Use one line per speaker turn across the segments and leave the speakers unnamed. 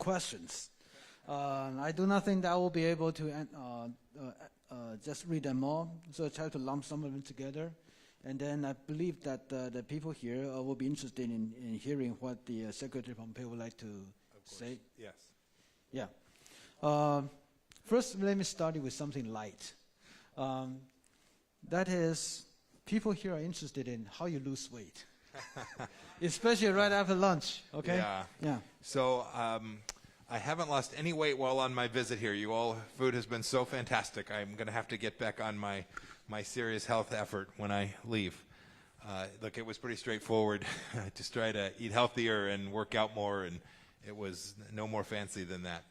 questions. I do not think that I will be able to just read them all, so I try to lump some of them together. And then I believe that the people here will be interested in hearing what the Secretary Pompeo would like to say.
Yes.
Yeah. First, let me start with something light. That is, people here are interested in how you lose weight, especially right after lunch. Okay.
Yeah. So I haven't lost any weight while on my visit here. Food has been so fantastic. I'm going to have to get back on my serious health effort when I leave. Look, it was pretty straightforward. Just try to eat healthier and work out more, and it was no more fancy than that.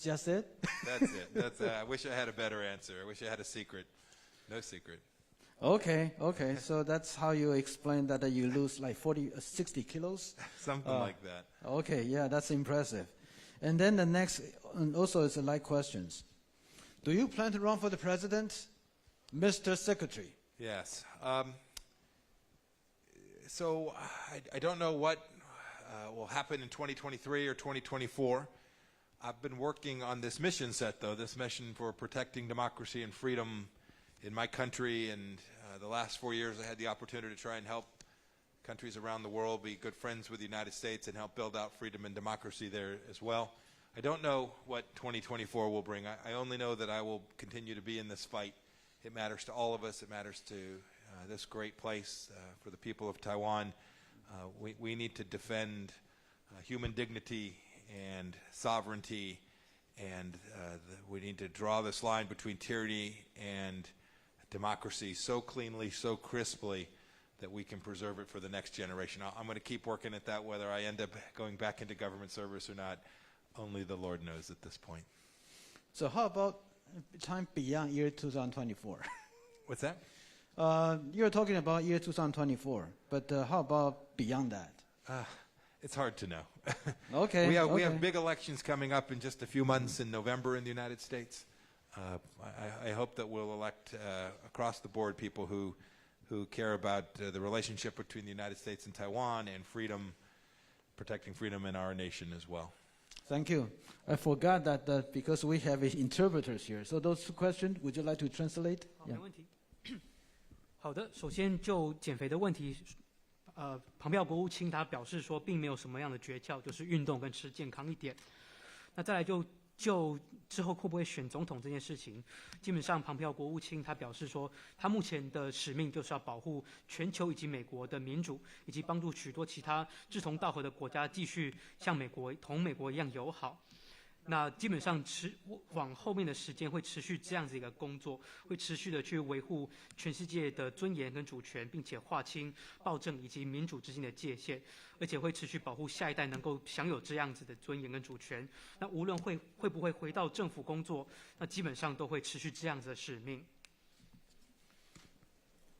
Just it?
That's it. I wish I had a better answer. I wish I had a secret. No secret.
Okay. So that's how you explain that you lose like 60 kilos?
Something like that.
Okay, yeah, that's impressive. And then the next, and also it's a light questions. Do you plan to run for the president, Mr. Secretary?
Yes. So I don't know what will happen in 2023 or 2024. I've been working on this mission set, though, this mission for protecting democracy and freedom in my country. And the last 4 years, I had the opportunity to try and help countries around the world be good friends with the United States and help build out freedom and democracy there as well. I don't know what 2024 will bring. I only know that I will continue to be in this fight. It matters to all of us. It matters to this great place for the people of Taiwan. We need to defend human dignity and sovereignty, and we need to draw this line between tyranny and democracy so cleanly, so crisply, that we can preserve it for the next generation. I'm going to keep working at that, whether I end up going back into government service or not. Only the Lord knows at this point.
So how about time beyond year 2024?
What's that?
You're talking about year 2024, but how about beyond that?
It's hard to know.
Okay.
We have big elections coming up in just a few months in November in the United States. I hope that we'll elect across the board people who care about the relationship between the United States and Taiwan and freedom, protecting freedom in our nation as well.
Thank you. I forgot that because we have interpreters here. So those two questions, would you like to translate?
好，没问题。好的，首先就减肥的问题，庞佩奥国务卿他表示说，并没有什么样的诀窍，就是运动跟吃健康一点。那再来就之后会不会选总统这件事情，基本上庞佩奥国务卿他表示说，他目前的使命就是要保护全球以及美国的民主，以及帮助许多其他志同道合的国家继续像同美国一样友好。那基本上往后面的时间会持续这样子一个工作，会持续的去维护全世界的尊严跟主权，并且划清暴政以及民主之间的界限，而且会持续保护下一代能够享有这样子的尊严跟主权。那无论会不会回到政府工作，那基本上都会持续这样子的使命。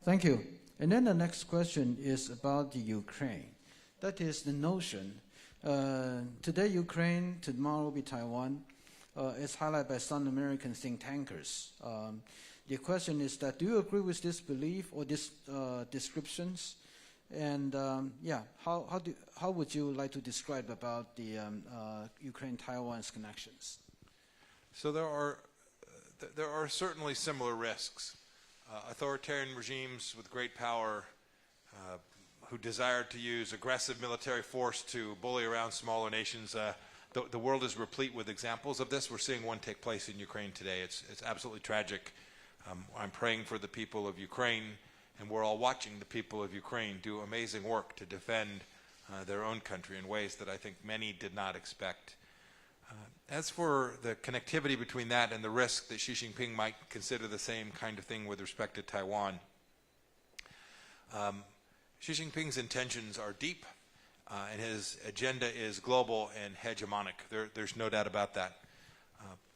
Thank you. And then the next question is about the Ukraine. That is the notion. Today Ukraine, tomorrow will be Taiwan. It's highlighted by some American think tankers. The question is that, do you agree with this belief or these descriptions? And how would you like to describe about the Ukraine-Taiwan's connections?
So there are certainly similar risks. Authoritarian regimes with great power who desired to use aggressive military force to bully around smaller nations. The world is replete with examples of this. We're seeing one take place in Ukraine today. It's absolutely tragic. I'm praying for the people of Ukraine, and we're all watching the people of Ukraine do amazing work to defend their own country in ways that I think many did not expect. As for the connectivity between that and the risk that Xi Jinping might consider the same kind of thing with respect to Taiwan, Xi Jinping's intentions are deep, and his agenda is global and hegemonic. There's no doubt about that.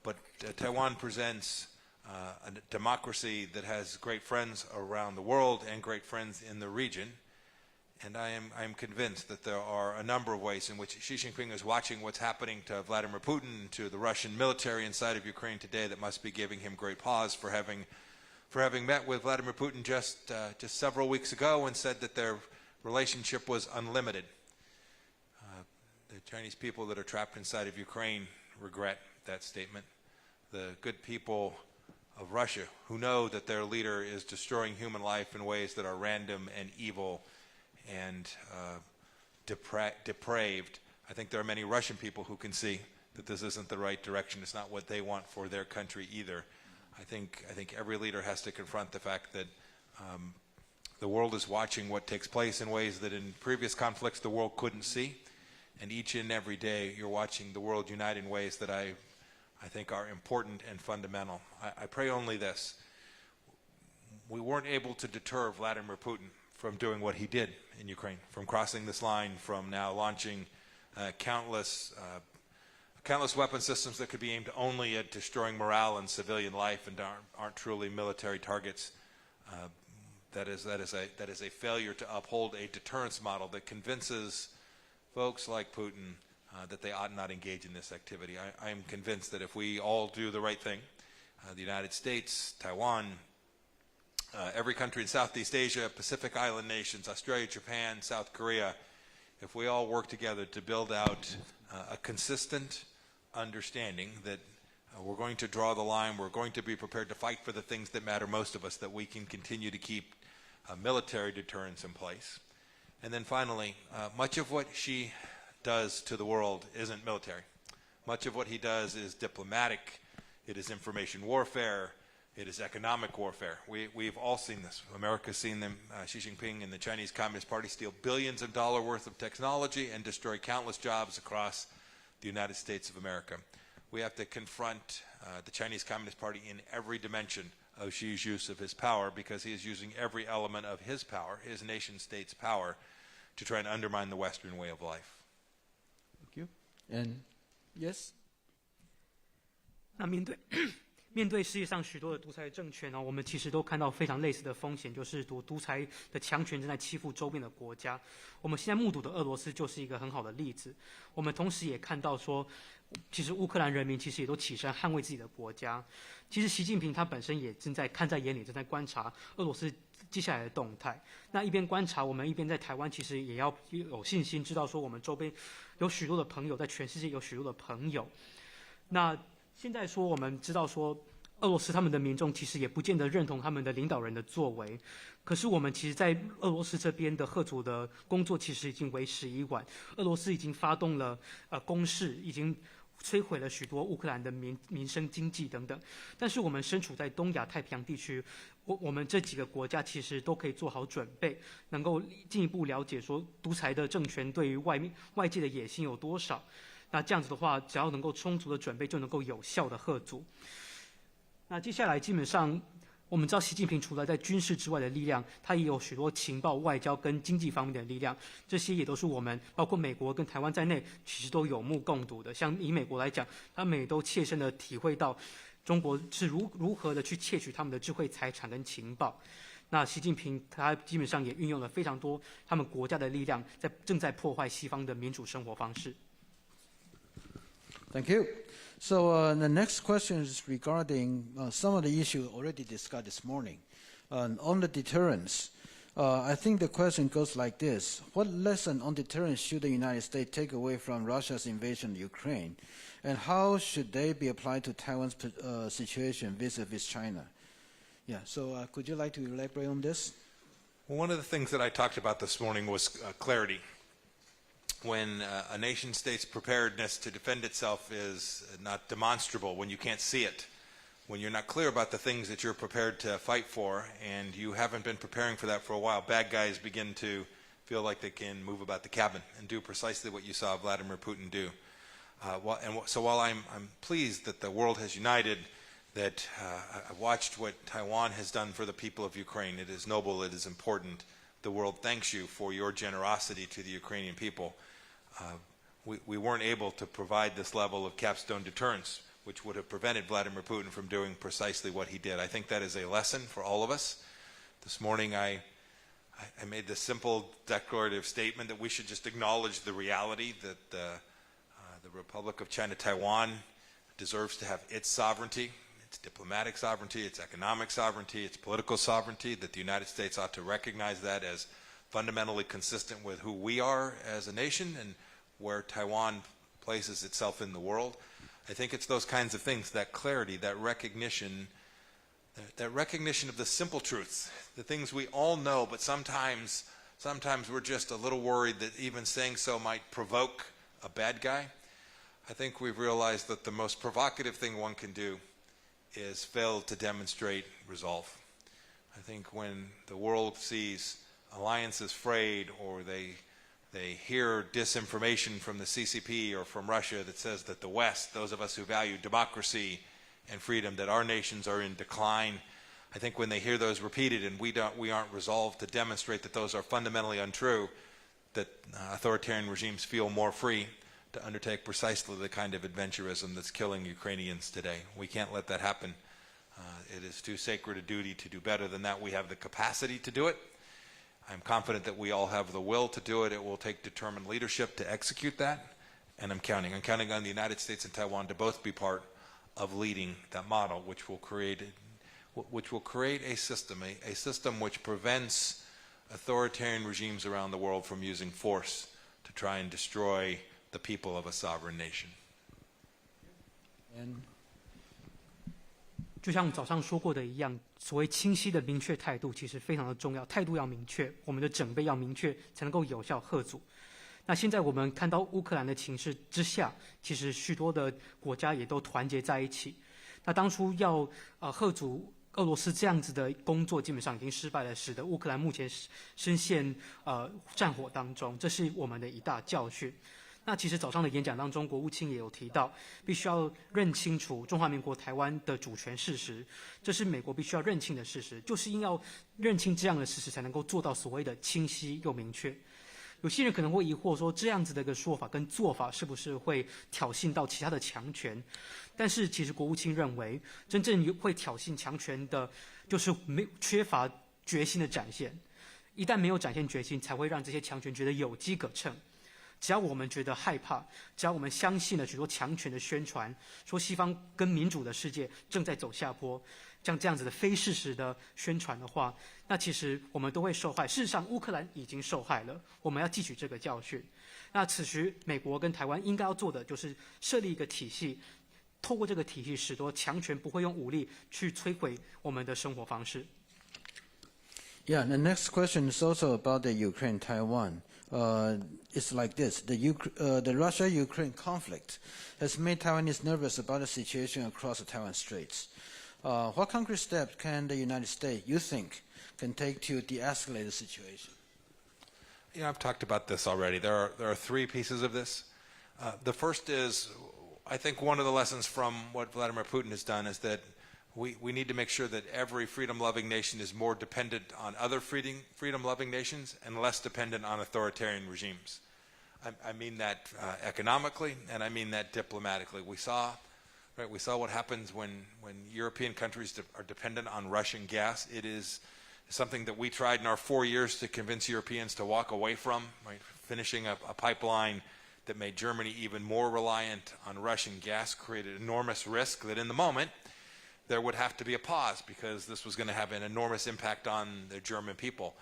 But Taiwan presents a democracy that has great friends around the world and great friends in the region. And I am convinced that there are a number of ways in which Xi Jinping is watching what's happening to Vladimir Putin, to the Russian military inside of Ukraine today, that must be giving him great pause for having met with Vladimir Putin just several weeks ago and said that their relationship was unlimited. The Chinese people that are trapped inside of Ukraine regret that statement. The good people of Russia, who know that their leader is destroying human life in ways that are random and evil and depraved. I think there are many Russian people who can see that this isn't the right direction. It's not what they want for their country either. I think every leader has to confront the fact that the world is watching what takes place in ways that in previous conflicts the world couldn't see. And each and every day you're watching the world unite in ways that I think are important and fundamental. I pray only this. We weren't able to deter Vladimir Putin from doing what he did in Ukraine, from crossing this line, from now launching countless weapon systems that could be aimed only at destroying morale and civilian life and aren't truly military targets. That is a failure to uphold a deterrence model that convinces folks like Putin that they ought not engage in this activity. I am convinced that if we all do the right thing, the United States, Taiwan, every country in Southeast Asia, Pacific Island nations, Australia, Japan, South Korea, if we all work together to build out a consistent understanding that we're going to draw the line, we're going to be prepared to fight for the things that matter most of us, that we can continue to keep military deterrence in place. And then finally, much of what Xi does to the world isn't military. Much of what he does is diplomatic. It is information warfare. It is economic warfare. We've all seen this. America's seen them, Xi Jinping and the Chinese Communist Party steal billions of dollars worth of technology and destroy countless jobs across the United States of America. We have to confront the Chinese Communist Party in every dimension of Xi's use of his power, because he is using every element of his power, his nation state's power, to try and undermine the Western way of life.
Thank you. And yes?
那面对世界上许多的独裁政权呢，我们其实都看到非常类似的风险，就是独裁的强权正在欺负周边的国家。我们现在目睹的俄罗斯就是一个很好的例子。我们同时也看到说，其实乌克兰人民其实也都起身捍卫自己的国家。其实习近平他本身也正在看在眼里，正在观察俄罗斯接下来的动态。那一边观察，我们一边在台湾其实也要有信心，知道说我们周边有许多的朋友，在全世界有许多的朋友。那现在说，我们知道说，俄罗斯他们的民众其实也不见得认同他们的领导人的作为。可是我们其实，在俄罗斯这边的贺阻的工作其实已经为时已晚。俄罗斯已经发动了攻势，已经摧毁了许多乌克兰的民生、经济等等。但是我们身处在东亚太平洋地区，我们这几个国家其实都可以做好准备，能够进一步了解说独裁的政权对于外界的野心有多少。那这样子的话，只要能够充足的准备，就能够有效的吓阻。那接下来基本上，我们知道习近平除了在军事之外的力量，他也有许多情报、外交跟经济方面的力量，这些也都是我们包括美国跟台湾在内，其实都有目共睹的。像以美国来讲，他们也都切身的体会到中国是如何的去窃取他们的智慧财产跟情报。那习近平他基本上也运用了非常多他们国家的力量，正在破坏西方的民主生活方式。
Thank you. So the next question is regarding some of the issues already discussed this morning. On the deterrence, I think the question goes like this. What lesson on deterrence should the United States take away from Russia's invasion of Ukraine? And how should they be applied to Taiwan's situation vis-a-vis China? Yeah, so could you like to elaborate on this?
Well, one of the things that I talked about this morning was clarity. When a nation state's preparedness to defend itself is not demonstrable, when you can't see it, when you're not clear about the things that you're prepared to fight for, and you haven't been preparing for that for a while, bad guys begin to feel like they can move about the cabin and do precisely what you saw Vladimir Putin do. So while I'm pleased that the world has united, that I've watched what Taiwan has done for the people of Ukraine, it is noble, it is important. The world thanks you for your generosity to the Ukrainian people. We weren't able to provide this level of capstone deterrence, which would have prevented Vladimir Putin from doing precisely what he did. I think that is a lesson for all of us. This morning I made the simple declarative statement that we should just acknowledge the reality that the Republic of China Taiwan deserves to have its sovereignty, its diplomatic sovereignty, its economic sovereignty, its political sovereignty, that the United States ought to recognize that as fundamentally consistent with who we are as a nation and where Taiwan places itself in the world. I think it's those kinds of things, that clarity, that recognition of the simple truths, the things we all know, but sometimes we're just a little worried that even saying so might provoke a bad guy. I think we've realized that the most provocative thing one can do is fail to demonstrate resolve. I think when the world sees alliances frayed, or they hear disinformation from the CCP or from Russia that says that the West, those of us who value democracy and freedom, that our nations are in decline, I think when they hear those repeated and we aren't resolved to demonstrate that those are fundamentally untrue, that authoritarian regimes feel more free to undertake precisely the kind of adventurism that's killing Ukrainians today. We can't let that happen. It is too sacred a duty to do better than that. We have the capacity to do it. I'm confident that we all have the will to do it. It will take determined leadership to execute that, and I'm counting on the United States and Taiwan to both be part of leading that model, which will create a system which prevents authoritarian regimes around the world from using force to try and destroy the people of a sovereign nation.
And
就像早上说过的一样，所谓清晰的明确态度其实非常的重要，态度要明确，我们的准备要明确，才能够有效嚇阻。那现在我们看到乌克兰的情势之下，其实许多的国家也都团结在一起。那当初要嚇阻俄罗斯这样子的工作，基本上已经失败了，使得乌克兰目前深陷战火当中，这是我们的一大教训。那其实早上的演讲当中，国务卿也有提到，必须要认清楚中华民国台湾的主权事实，这是美国必须要认清的事实，就是因要认清这样的事实，才能够做到所谓的清晰又明确。有些人可能会疑惑说，这样子的一个说法跟做法是不是会挑衅到其他的强权？但是其实国务卿认为，真正会挑衅强权的，就是缺乏决心的展现。一旦没有展现决心，才会让这些强权觉得有机可乘。只要我们觉得害怕，只要我们相信了许多强权的宣传，说西方跟民主的世界正在走下坡，像这样子的非事实的宣传的话，那其实我们都会受害。事实上，乌克兰已经受害了，我们要汲取这个教训。那此时，美国跟台湾应该要做的就是设立一个体系，透过这个体系，使得强权不会用武力去摧毁我们的生活方式。
Yeah, the next question is also about the Ukraine-Taiwan. It's like this. The Russia-Ukraine conflict has made Taiwanese nervous about the situation across the Taiwan Straits. What concrete steps can the United States, you think, can take to de-escalate the situation?
Yeah, I've talked about this already. There are three pieces of this. The first is, I think one of the lessons from what Vladimir Putin has done is that we need to make sure that every freedom-loving nation is more dependent on other freedom-loving nations and less dependent on authoritarian regimes. I mean that economically, and I mean that diplomatically. We saw what happens when European countries are dependent on Russian gas. It is something that we tried in our 4 years to convince Europeans to walk away from, right? Finishing a pipeline that made Germany even more reliant on Russian gas created enormous risk that in the moment there would have to be a pause because this was going to have an enormous impact on the German people.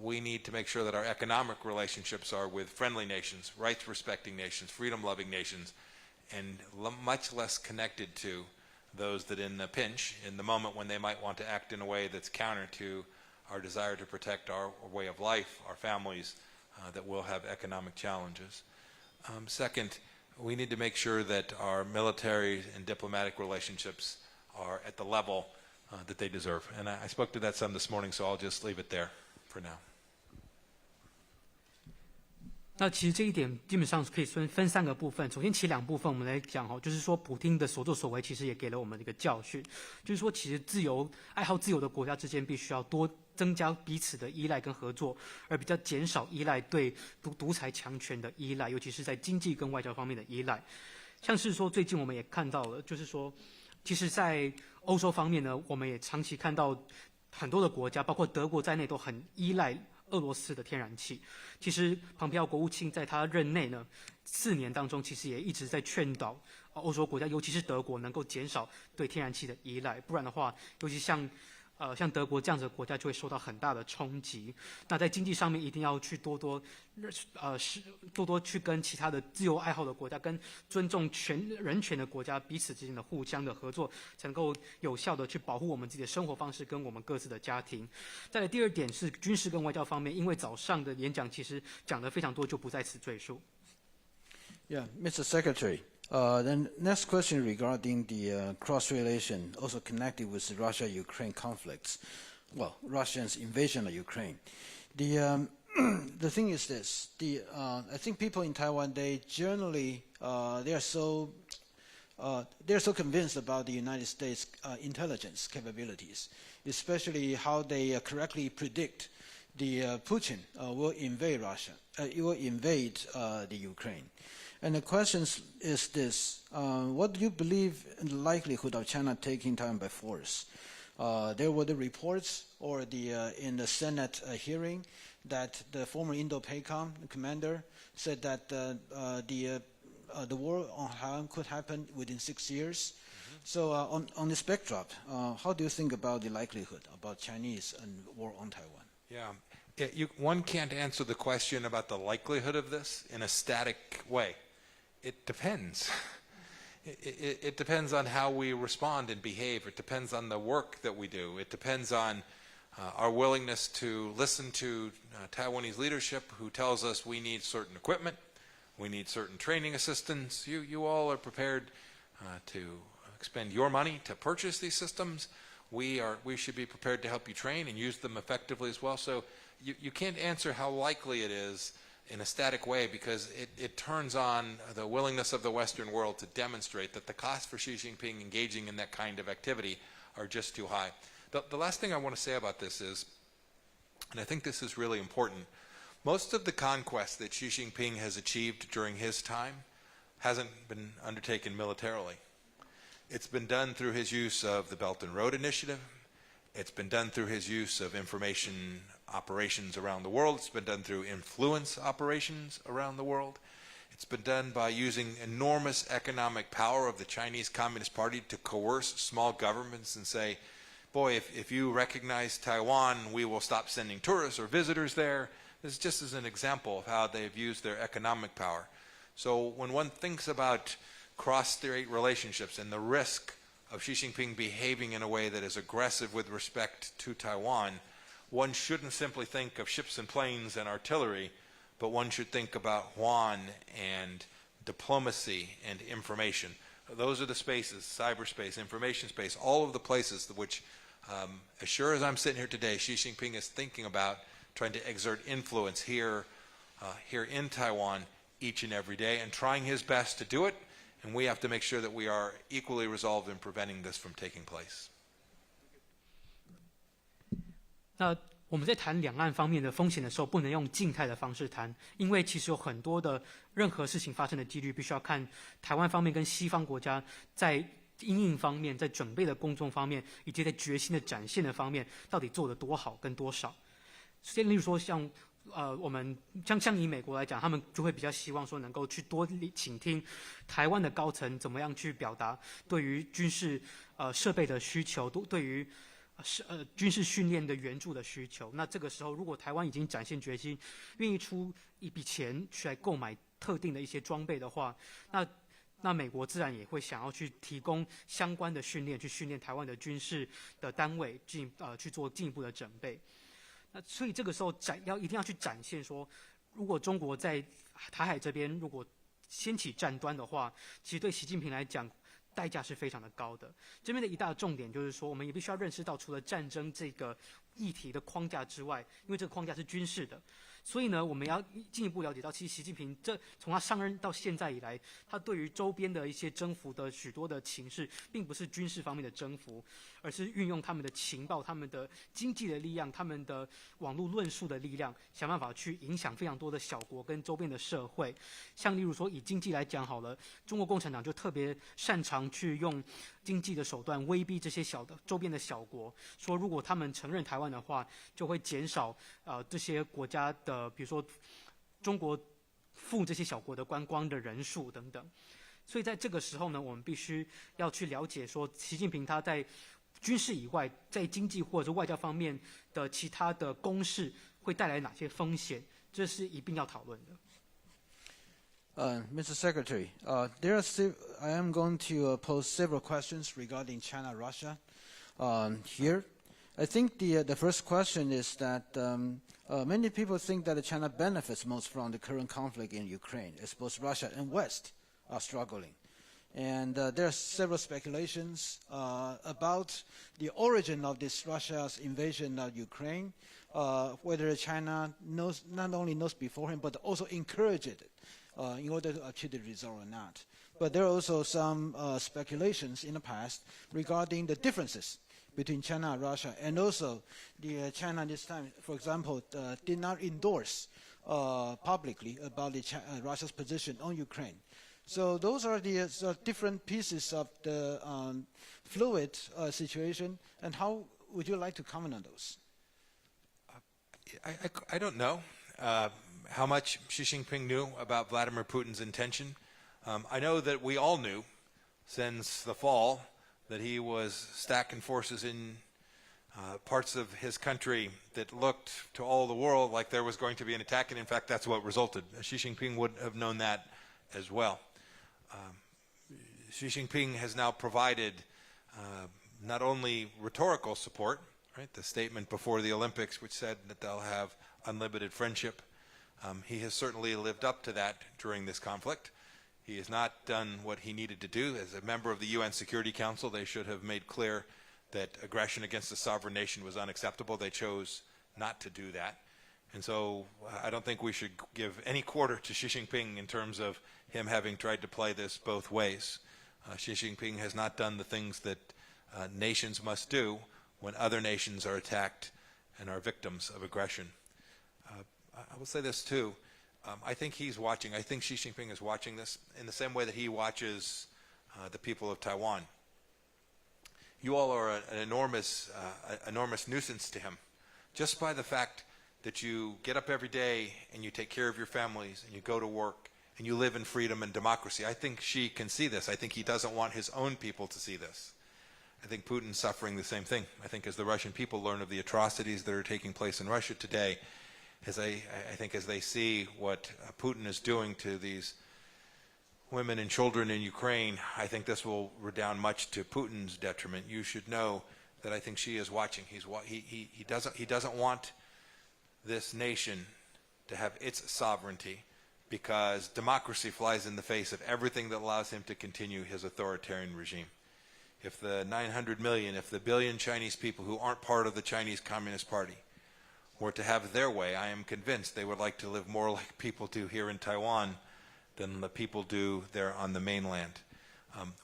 We need to make sure that our economic relationships are with friendly nations, rights-respecting nations, freedom-loving nations, and much less connected to those that in the pinch, in the moment when they might want to act in a way that's counter to our desire to protect our way of life, our families, that will have economic challenges. Second, we need to make sure that our military and diplomatic relationships are at the level that they deserve. And I spoke to that some this morning, so I'll just leave it there for now.
那其实这一点基本上可以分三个部分。首先，其两部分我们来讲就是说，普丁的所作所为其实也给了我们一个教训，就是说，其实爱好自由的国家之间必须要多增加彼此的依赖跟合作，而比较减少依赖对独裁强权的依赖，尤其是在经济跟外交方面的依赖。像是说，最近我们也看到了，就是说，其实，在欧洲方面呢，我们也长期看到很多的国家，包括德国在内，都很依赖俄罗斯的天然气。其实，庞培奥国务卿在他任内呢4年当中，其实也一直在劝导欧洲国家，尤其是德国，能够减少对天然气的依赖。不然的话，尤其像像德国这样子的国家就会受到很大的冲击。那在经济上面一定要去多多去跟其他的自由爱好的国家、跟尊重人权的国家彼此之间的互相的合作，才能够有效的去保护我们自己的生活方式跟我们各自的家庭。再来第二点是军事跟外交方面，因为早上的演讲其实讲得非常多，就不在此赘述。
Yeah, Mr. Secretary. Then next question regarding the cross relation, also connected with the Russia-Ukraine conflicts. Well, Russia's invasion of Ukraine. The thing is this: I think people in Taiwan, they generally they are so convinced about the United States intelligence capabilities, especially how they correctly predict the Putin will invade Russia. It will invade the Ukraine. And the question is this: what do you believe in the likelihood of China taking Taiwan by force? There were the reports, or in the Senate hearing, that the former Indo-PACOM commander said that the war on Taiwan could happen within 6 years. So on this backdrop, how do you think about the likelihood about Chinese and war on Taiwan?
Yeah, one can't answer the question about the likelihood of this in a static way. It depends. It depends on how we respond and behave. It depends on the work that we do. It depends on our willingness to listen to Taiwanese leadership who tells us we need certain equipment, we need certain training assistance. You all are prepared to expend your money to purchase these systems. We should be prepared to help you train and use them effectively as well. So you can't answer how likely it is in a static way, because it turns on the willingness of the Western world to demonstrate that the costs for Xi Jinping engaging in that kind of activity are just too high. The last thing I want to say about this is, and I think this is really important, most of the conquest that Xi Jinping has achieved during his time hasn't been undertaken militarily. It's been done through his use of the Belt and Road Initiative. It's been done through his use of information operations around the world. It's been done through influence operations around the world. It's been done by using enormous economic power of the Chinese Communist Party to coerce small governments and say, boy, if you recognize Taiwan, we will stop sending tourists or visitors there. This is just as an example of how they've used their economic power. So when one thinks about cross-state relationships and the risk of Xi Jinping behaving in a way that is aggressive with respect to Taiwan, one shouldn't simply think of ships and planes and artillery, but one should think about Juan and diplomacy and information. Those are the spaces: cyberspace, information space, all of the places which, as sure as I'm sitting here today, Xi Jinping is thinking about trying to exert influence here in Taiwan each and every day, and trying his best to do it. And we have to make sure that we are equally resolved in preventing this from taking place.
那我们在谈两岸方面的风险的时候，不能用静态的方式谈，因为其实有很多的任何事情发生的几率，必须要看台湾方面跟西方国家在因应方面、在准备的工作方面，以及在决心的展现的方面，到底做得多好跟多少。例如说像我们像以美国来讲，他们就会比较希望说能够去多倾听台湾的高层怎么样去表达对于军事设备的需求，对于军事训练的援助的需求。那这个时候，如果台湾已经展现决心，愿意出一笔钱去来购买特定的一些装备的话，那美国自然也会想要去提供相关的训练，去训练台湾的军事的单位，去做进一步的准备。那所以这个时候一定要去展现说，如果中国在台海这边如果掀起战端的话，其实对习近平来讲，代价是非常的高的。这边的一大重点就是说，我们也必须要认识到，除了战争这个议题的框架之外，因为这个框架是军事的，所以呢，我们要进一步了解到，其实习近平从他上任到现在以来，他对于周边的一些征服的许多的情势，并不是军事方面的征服，而是运用他们的情报、他们的经济的力量、他们的网络论述的力量，想办法去影响非常多的小国跟周边的社会。像例如说以经济来讲好了，中国共产党就特别擅长去用经济的手段威逼这些周边的小国，说如果他们承认台湾的话，就会减少这些国家的，比如说中国赴这些小国的观光的人数等等。所以在这个时候呢，我们必须要去了解说，习近平他在军事以外，在经济或者是外交方面的其他的攻势会带来哪些风险？这是一并要讨论的。
Mr. Secretary, I am going to pose several questions regarding China-Russia here. I think the first question is that many people think that China benefits most from the current conflict in Ukraine, as both Russia and West are struggling. And there are several speculations about the origin of this Russia's invasion of Ukraine, whether China not only knows beforehand, but also encouraged it in order to achieve the result or not. But there are also some speculations in the past regarding the differences between China and Russia, and also the China this time, for example, did not endorse publicly about Russia's position on Ukraine. So those are the different pieces of the fluid situation, and how would you like to comment on those?
I don't know how much Xi Jinping knew about Vladimir Putin's intention. I know that we all knew since the fall that he was stacking forces in parts of his country that looked to all the world like there was going to be an attack, and in fact that's what resulted. Xi Jinping would have known that as well. Xi Jinping has now provided not only rhetorical support, right, the statement before the Olympics which said that they'll have unlimited friendship. He has certainly lived up to that during this conflict. He has not done what he needed to do. As a member of the UN Security Council, they should have made clear that aggression against a sovereign nation was unacceptable. They chose not to do that. And so I don't think we should give any quarter to Xi Jinping in terms of him having tried to play this both ways. Xi Jinping has not done the things that nations must do when other nations are attacked and are victims of aggression. I will say this too. I think he's watching. I think Xi Jinping is watching this in the same way that he watches the people of Taiwan. You all are an enormous nuisance to him, just by the fact that you get up every day and you take care of your families and you go to work and you live in freedom and democracy. I think Xi can see this. I think he doesn't want his own people to see this. I think Putin's suffering the same thing. I think as the Russian people learn of the atrocities that are taking place in Russia today, I think as they see what Putin is doing to these women and children in Ukraine, I think this will redound much to Putin's detriment. You should know that I think Xi is watching. He doesn't want this nation to have its sovereignty, because democracy flies in the face of everything that allows him to continue his authoritarian regime. If the 900 million, if the billion Chinese people who aren't part of the Chinese Communist Party were to have their way, I am convinced they would like to live more like people do here in Taiwan than the people do there on the mainland.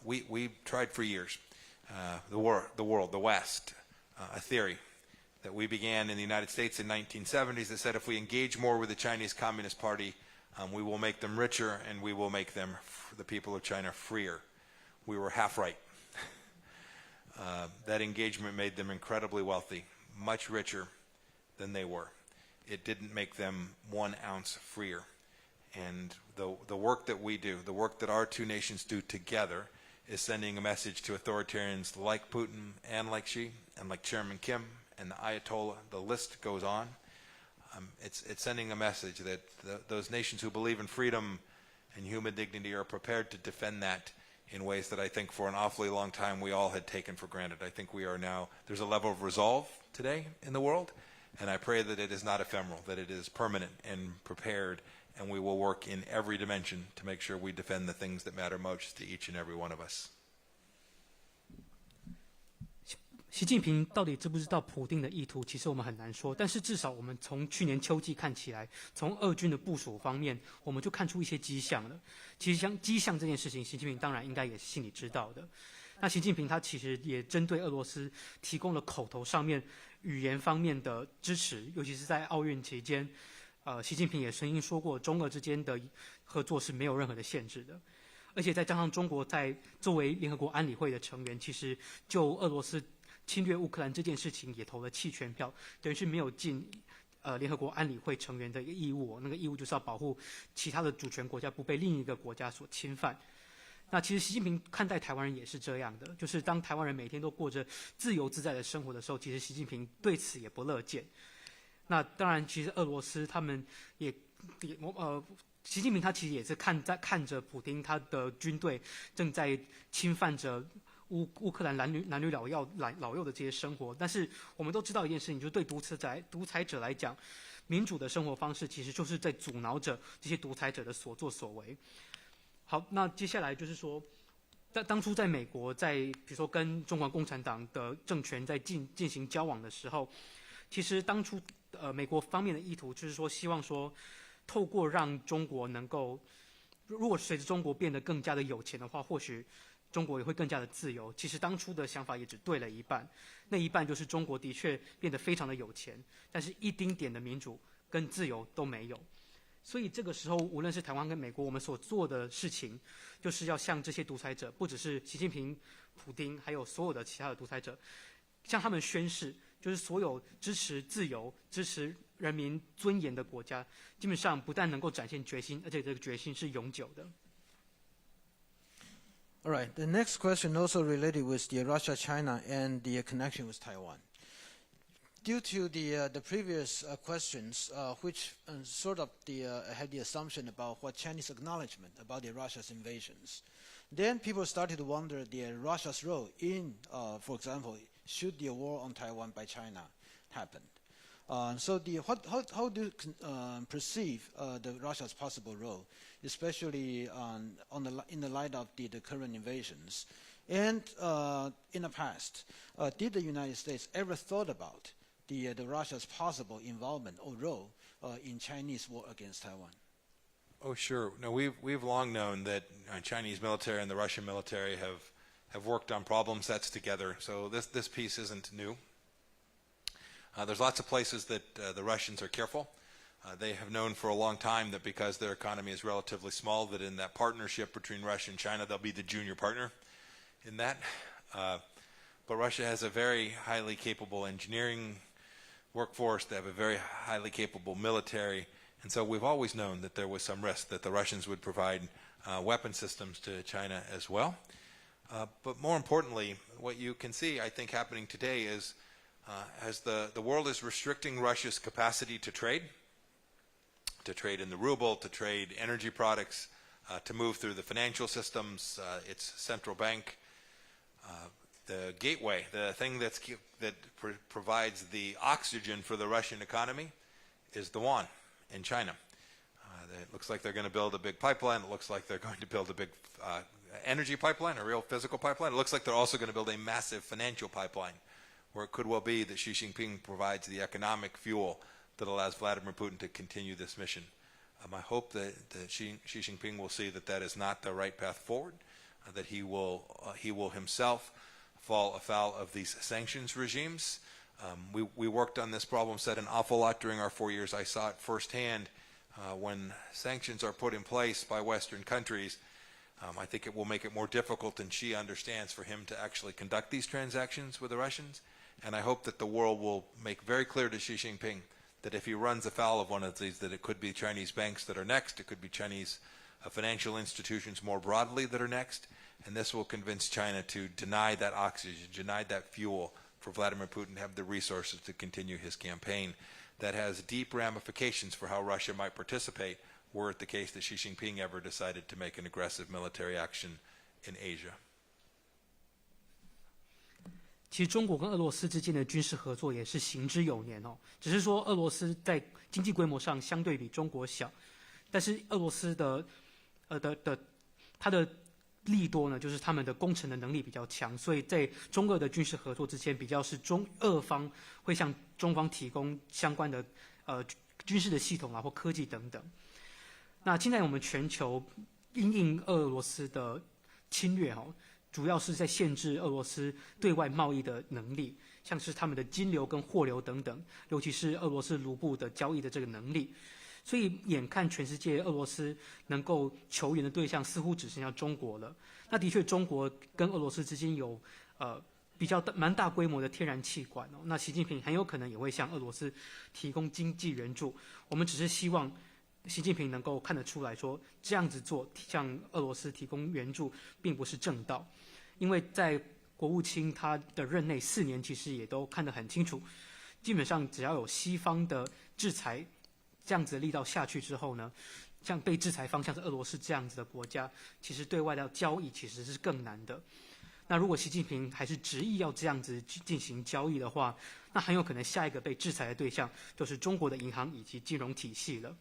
We tried for years, the world, the West, a theory that we began in the United States in the 1970s that said if we engage more with the Chinese Communist Party, we will make them richer and we will make them, the people of China, freer. We were half right. That engagement made them incredibly wealthy, much richer than they were. It didn't make them 1 ounce freer. And the work that we do, the work that our two nations do together, is sending a message to authoritarians like Putin and like Xi and like Chairman Kim and the Ayatollah. The list goes on. It's sending a message that those nations who believe in freedom and human dignity are prepared to defend that in ways that I think for an awfully long time we all had taken for granted. I think we are now, there's a level of resolve today in the world, and I pray that it is not ephemeral, that it is permanent and prepared, and we will work in every dimension to make sure we defend the things that matter most to each and every one of us.
习近平到底知不知道普丁的意图？其实我们很难说，但是至少我们从去年秋季看起来，从俄军的部署方面，我们就看出一些迹象了。其实像迹象这件事情，习近平当然应该也是心里知道的。那习近平他其实也针对俄罗斯提供了口头上面、语言方面的支持，尤其是在奥运期间，习近平也曾经说过，中俄之间的合作是没有任何的限制的。而且再加上中国在作为联合国安理会的成员，其实就俄罗斯侵略乌克兰这件事情也投了弃权票，等于是没有尽联合国安理会成员的一个义务，那个义务就是要保护其他的主权国家不被另一个国家所侵犯。那其实习近平看待台湾人也是这样的，就是当台湾人每天都过着自由自在的生活的时候，其实习近平对此也不乐见。那当然，其实俄罗斯他们习近平他其实也是看着普丁他的军队正在侵犯着乌克兰男女老幼的这些生活。但是我们都知道一件事情，就是对独裁者来讲，民主的生活方式其实就是在阻挠着这些独裁者的所作所为。好，那接下来就是说，当初在美国，比如说跟中国共产党的政权在进行交往的时候，其实当初美国方面的意图就是说，希望说透过让中国能够，如果随着中国变得更加的有钱的话，或许中国也会更加的自由。其实当初的想法也只对了一半，那一半就是中国的确变得非常的有钱，但是一丁点的民主跟自由都没有。所以这个时候，无论是台湾跟美国，我们所做的事情，就是要向这些独裁者，不只是习近平、普丁，还有所有的其他的独裁者，向他们宣誓，就是所有支持自由、支持人民尊严的国家，基本上不但能够展现决心，而且这个决心是永久的。
All right. The next question also related with the Russia, China, and the connection with Taiwan. Due to the previous questions, which sort of had the assumption about what Chinese acknowledgement about the Russia's invasions, then people started to wonder Russia's role in, for example, should the war on Taiwan by China happen. So how do you perceive the Russia's possible role, especially in the light of the current invasions? And in the past, did the United States ever thought about the Russia's possible involvement or role in Chinese war against Taiwan?
Oh, sure. No, we've long known that Chinese military and the Russian military have worked on problem sets together. So this piece isn't new. There's lots of places that the Russians are careful. They have known for a long time that because their economy is relatively small, that in that partnership between Russia and China, they'll be the junior partner in that. But Russia has a very highly capable engineering workforce. They have a very highly capable military. And so we've always known that there was some risk that the Russians would provide weapon systems to China as well. But more importantly, what you can see, I think, happening today is as the world is restricting Russia's capacity to trade in the ruble, to trade energy products, to move through the financial systems, its central bank, the gateway, the thing that provides the oxygen for the Russian economy is the yuan in China. It looks like they're going to build a big pipeline. It looks like they're going to build a big energy pipeline, a real physical pipeline. It looks like they're also going to build a massive financial pipeline, where it could well be that Xi Jinping provides the economic fuel that allows Vladimir Putin to continue this mission. I hope that Xi Jinping will see that that is not the right path forward, that he will himself fall afoul of these sanctions regimes. We worked on this problem set an awful lot during our 4 years. I saw it firsthand when sanctions are put in place by Western countries. I think it will make it more difficult than Xi understands for him to actually conduct these transactions with the Russians. And I hope that the world will make very clear to Xi Jinping that if he runs afoul of one of these, that it could be Chinese banks that are next, it could be Chinese financial institutions more broadly that are next, and this will convince China to deny that oxygen, deny that fuel for Vladimir Putin to have the resources to continue his campaign. That has deep ramifications for how Russia might participate were it the case that Xi Jinping ever decided to make an aggressive military action in Asia.
其实中国跟俄罗斯之间的军事合作也是行之有年哦，只是说俄罗斯在经济规模上相对比中国小，但是俄罗斯它的利多呢，就是他们的攻城的能力比较强，所以在中俄的军事合作之间，比较是俄方会向中方提供相关的军事的系统啊或科技等等。那现在我们全球因应俄罗斯的侵略哦，主要是在限制俄罗斯对外贸易的能力，像是他们的金流跟货流等等，尤其是俄罗斯卢布的交易的这个能力。所以眼看全世界俄罗斯能够求援的对象似乎只剩下中国了。那的确，中国跟俄罗斯之间有比较蛮大规模的天然气管那习近平很有可能也会向俄罗斯提供经济援助。我们只是希望习近平能够看得出来说，这样子做向俄罗斯提供援助并不是正道，因为在国务卿他的任内4年，其实也都看得很清楚，基本上只要有西方的制裁这样子的力道下去之后呢，像被制裁方向是俄罗斯这样子的国家，其实对外的交易其实是更难的。那如果习近平还是执意要这样子进行交易的话，那很有可能下一个被制裁的对象就是中国的银行以及金融体系了。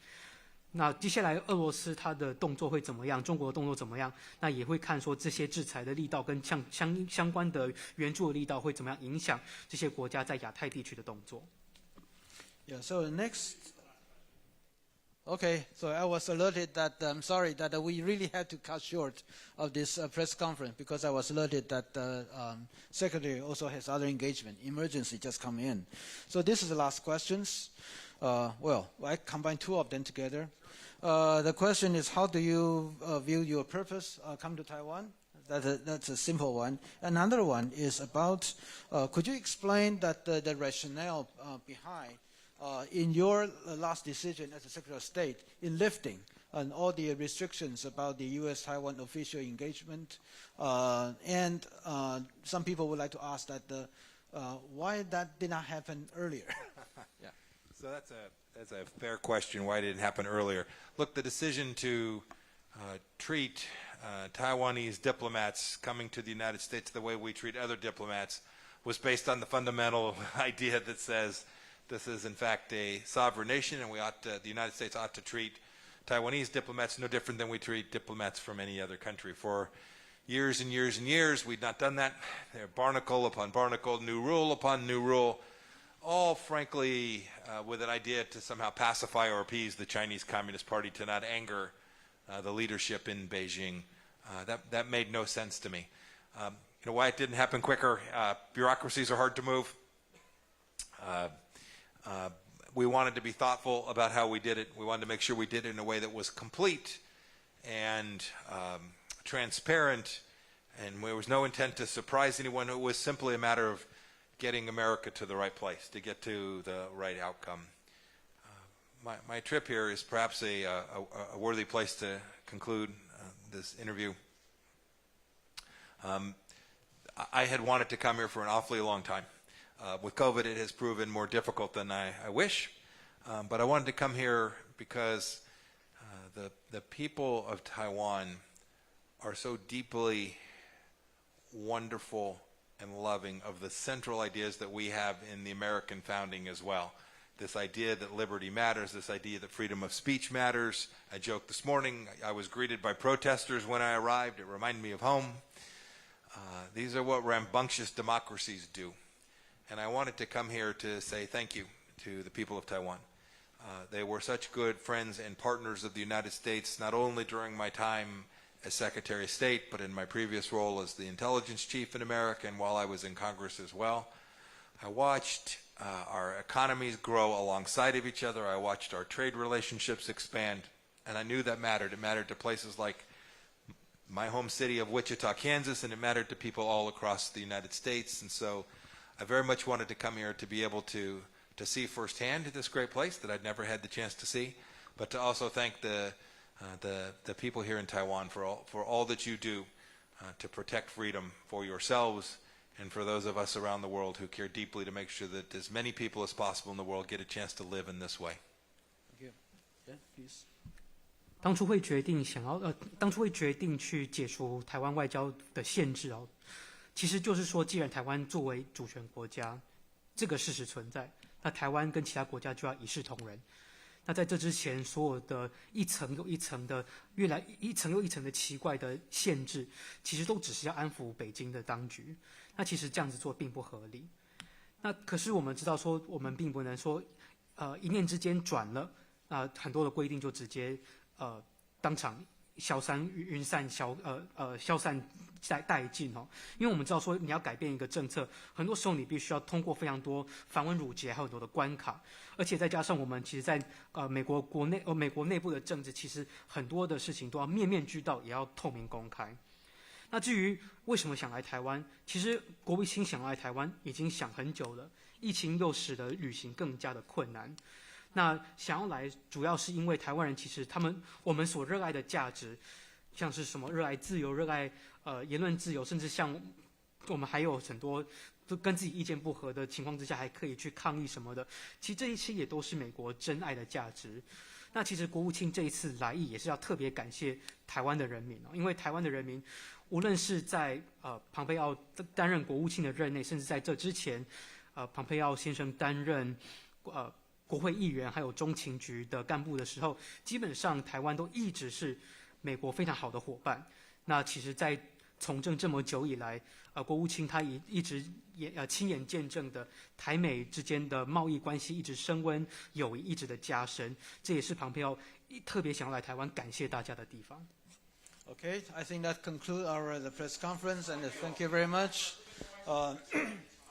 那接下来俄罗斯它的动作会怎么样？中国的动作怎么样？那也会看说这些制裁的力道跟相关的援助的力道会怎么样影响这些国家在亚太地区的动作。
Yeah. So next. Okay. So I was alerted that I'm sorry that we really had to cut short of this press conference because I was alerted that the secretary also has other engagement, emergency just come in. So this is the last questions. Well, I combine two of them together. The question is, how do you view your purpose come to Taiwan? That's a simple one. Another one is about, could you explain that the rationale behind in your last decision as a Secretary of State in lifting and all the restrictions about the U.S.-Taiwan official engagement? And some people would like to ask that why that did not happen earlier.
Yeah. So that's a fair question. Why did it happen earlier? Look, the decision to treat Taiwanese diplomats coming to the United States the way we treat other diplomats was based on the fundamental idea that says this is in fact a sovereign nation, and the United States ought to treat Taiwanese diplomats no different than we treat diplomats from any other country. For years and years and years, we'd not done that. There, barnacle upon barnacle, new rule upon new rule, all frankly with an idea to somehow pacify or appease the Chinese Communist Party, to not anger the leadership in Beijing. That made no sense to me. You know why it didn't happen quicker? Bureaucracies are hard to move. We wanted to be thoughtful about how we did it. We wanted to make sure we did it in a way that was complete and transparent, and there was no intent to surprise anyone. It was simply a matter of getting America to the right place, to get to the right outcome. My trip here is perhaps a worthy place to conclude this interview. I had wanted to come here for an awfully long time. With COVID, it has proven more difficult than I wish, but I wanted to come here because the people of Taiwan are so deeply wonderful and loving of the central ideas that we have in the American founding as well. This idea that liberty matters, this idea that freedom of speech matters. I joked this morning, I was greeted by protesters when I arrived. It reminded me of home. These are what rambunctious democracies do. And I wanted to come here to say thank you to the people of Taiwan. They were such good friends and partners of the United States, not only during my time as Secretary of State, but in my previous role as the intelligence chief in America and while I was in Congress as well. I watched our economies grow alongside of each other. I watched our trade relationships expand, and I knew that mattered. It mattered to places like my home city of Wichita, Kansas, and it mattered to people all across the United States. And so I very much wanted to come here to be able to see firsthand this great place that I'd never had the chance to see, but to also thank the people here in Taiwan for all that you do to protect freedom for yourselves and for those of us around the world who care deeply to make sure that as many people as possible in the world get a chance to live in this way.
Thank you. Yeah, please.
当初会决定去解除台湾外交的限制哦，其实就是说，既然台湾作为主权国家，这个事实存在，那台湾跟其他国家就要一视同仁。那在这之前，所有的一层又一层的一层又一层的奇怪的限制，其实都只是要安抚北京的当局。那其实这样子做并不合理。那可是我们知道说，我们并不能说，一念之间转了，很多的规定就直接当场消散云散消散殆尽哦。因为我们知道说，你要改变一个政策，很多时候你必须要通过非常多繁文缛节，还有很多的关卡，而且再加上我们其实在美国内部的政治，其实很多的事情都要面面俱到，也要透明公开。那至于为什么想来台湾，其实国务卿想来台湾已经想很久了，疫情又使得旅行更加的困难。那想要来，主要是因为台湾人其实我们所热爱的价值，像是什么热爱自由、热爱言论自由，甚至像我们还有很多都跟自己意见不合的情况之下，还可以去抗议什么的。其实这一切也都是美国真爱的价值。那其实国务卿这一次来意也是要特别感谢台湾的人民哦，因为台湾的人民，无论是在庞佩奥担任国务卿的任内，甚至在这之前，庞佩奥先生担任国会议员还有中情局的干部的时候，基本上台湾都一直是美国非常好的伙伴。那其实，在从政这么久以来，国务卿他一直亲眼见证的台美之间的贸易关系一直升温，友谊一直的加深，这也是庞佩奥特别想要来台湾感谢大家的地方。
Okay, I think that concludes the press conference, and thank you very much.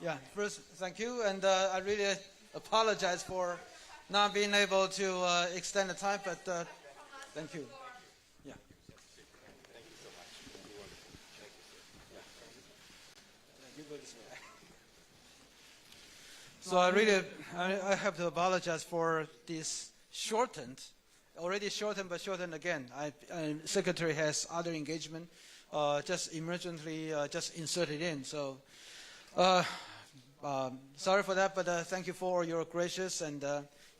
Yeah, first, thank you, and I really apologize for not being able to extend the time, but thank you. Yeah.
Thank you so much.
You go this way. So I have to apologize for this already shortened again. Secretary has other engagement, just emergently just inserted in. So sorry for that, but thank you for your gracious, and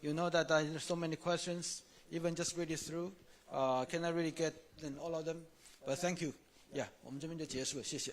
you know that there's so many questions, even just read it through. Cannot really get all of them, but thank you. Yeah, 我们这边就结束了，谢谢。